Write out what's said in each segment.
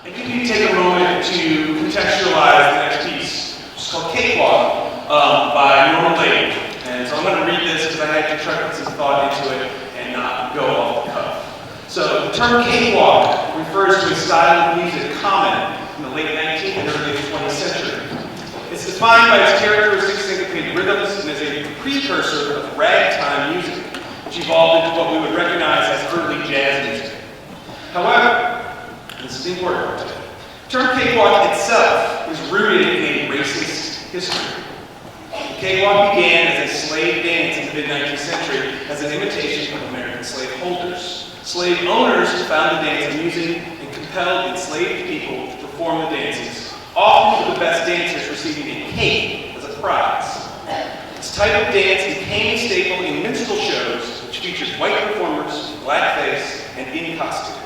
I think we take a moment to contextualize the next piece, which is called Cakewalk by Leyden. And so I'm going to read this because I had to try to put some thought into it and not go off the cuff. So the term cakewalk refers to a style of music common in the late 19th and early 20th century. It's defined by its characteristic syncopated rhythms and is a precursor of ragtime music, which evolved into what we would recognize as early jazz music. However, this is the important part today, the term cakewalk itself is rooted in a racist history. The cakewalk began as a slave dance in the mid-19th century as an imitation of American slave holders. Slave owners found the dance amusing and compelled enslaved people to perform the dances, often with the best dancers receiving a cake as a prize. This type of dance became a staple in minstrel shows, which featured white performers, blackface, and in costume.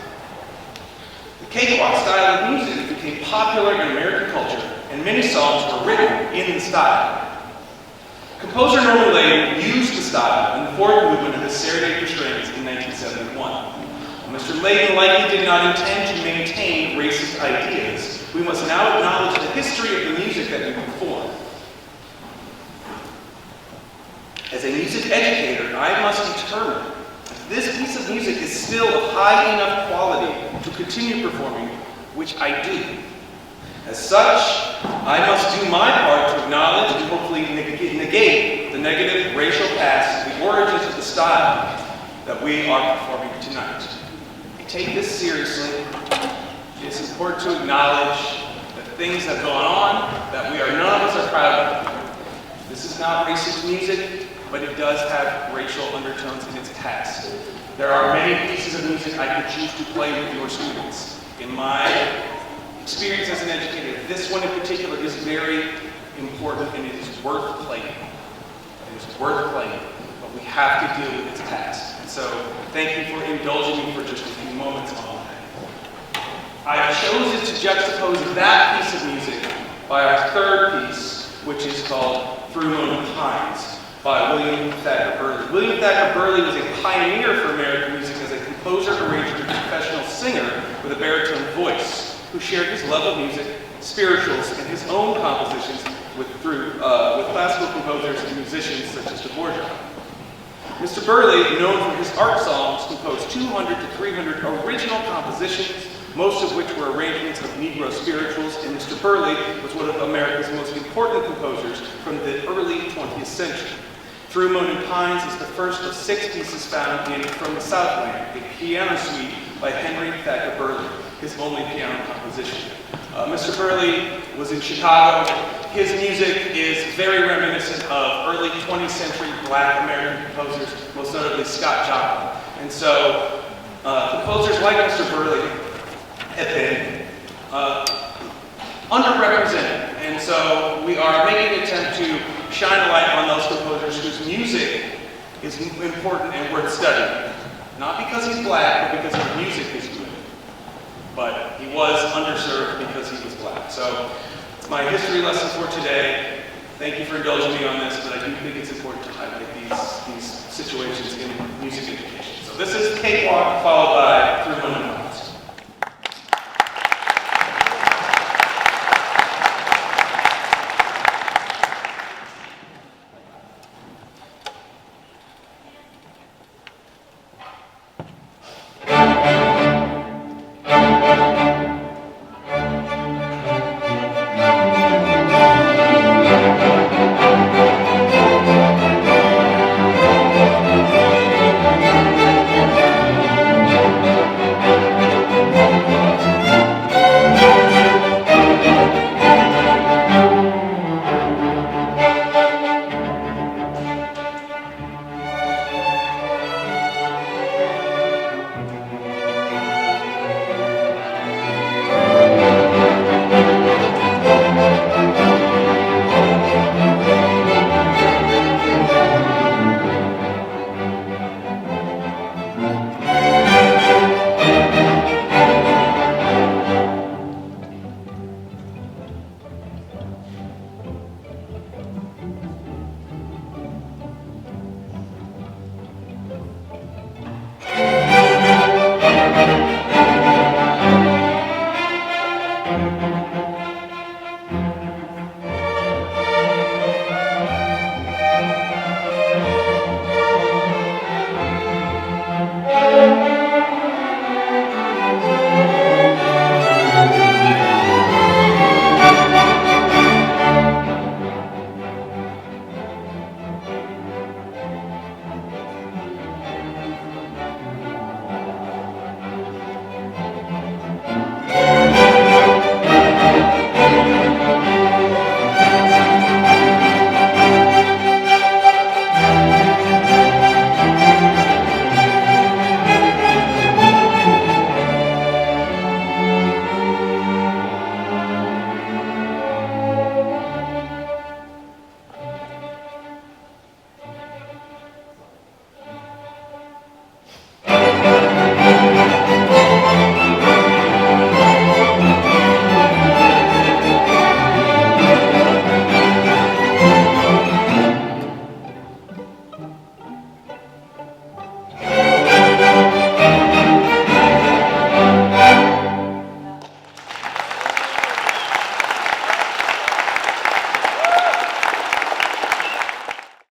The cakewalk style of music became popular in American culture, and many songs were written in the style. Composer Leyden used the style in the fourth movement of his Serenade strains in 1971. Mr. Leyden likely did not intend to maintain racist ideas. We must now acknowledge the history of the music that we perform. As a music educator, I must determine if this piece of music is still of high enough quality to continue performing, which I do. As such, I must do my part to acknowledge and hopefully negate the negative racial past, the origins of the style that we are performing tonight. I take this seriously. It's important to acknowledge that things have gone on that none of us are proud of. This is not racist music, but it does have racial undertones in its past. There are many pieces of music I could choose to play with your students. In my experience as an educator, this one in particular is very important and it is worth playing. It is worth playing, but we have to deal with its past. And so, thank you for indulging me for just a few moments on that. I've chosen to juxtapose that piece of music by our third piece, which is called Through Moon and Pines, by William Thacker Burley. William Thacker Burley was a pioneer for American music as a composer, arranger, and professional singer with a baritone voice, who shared his love of music, spirituals, and his own compositions with classical composers and musicians such as Dvorak. Mr. Burley, known for his art songs, composed 200 to 300 original compositions, most of which were arrangements of Negro spirituals, and Mr. Burley was one of America's most important composers from the early 20th century. Through Moon and Pines is the first of 6 pieces found in From the Southland, a piano suite by Henry Thacker Burley, his only piano composition. Mr. Burley was in Chicago. His music is very reminiscent of early 20th century Black American composers, most notably Scott Joplin. And so, composers like Mr. Burley have been underrepresented. And so, we are making an attempt to shine a light on those composers whose music is important and worth studying. Not because he's Black, but because his music is good. But he was underserved because he was Black. So it's my history lesson for today. Thank you for indulging me on this, but I do think it's important to highlight these situations in music education. So this is Cakewalk, followed by Through Moon and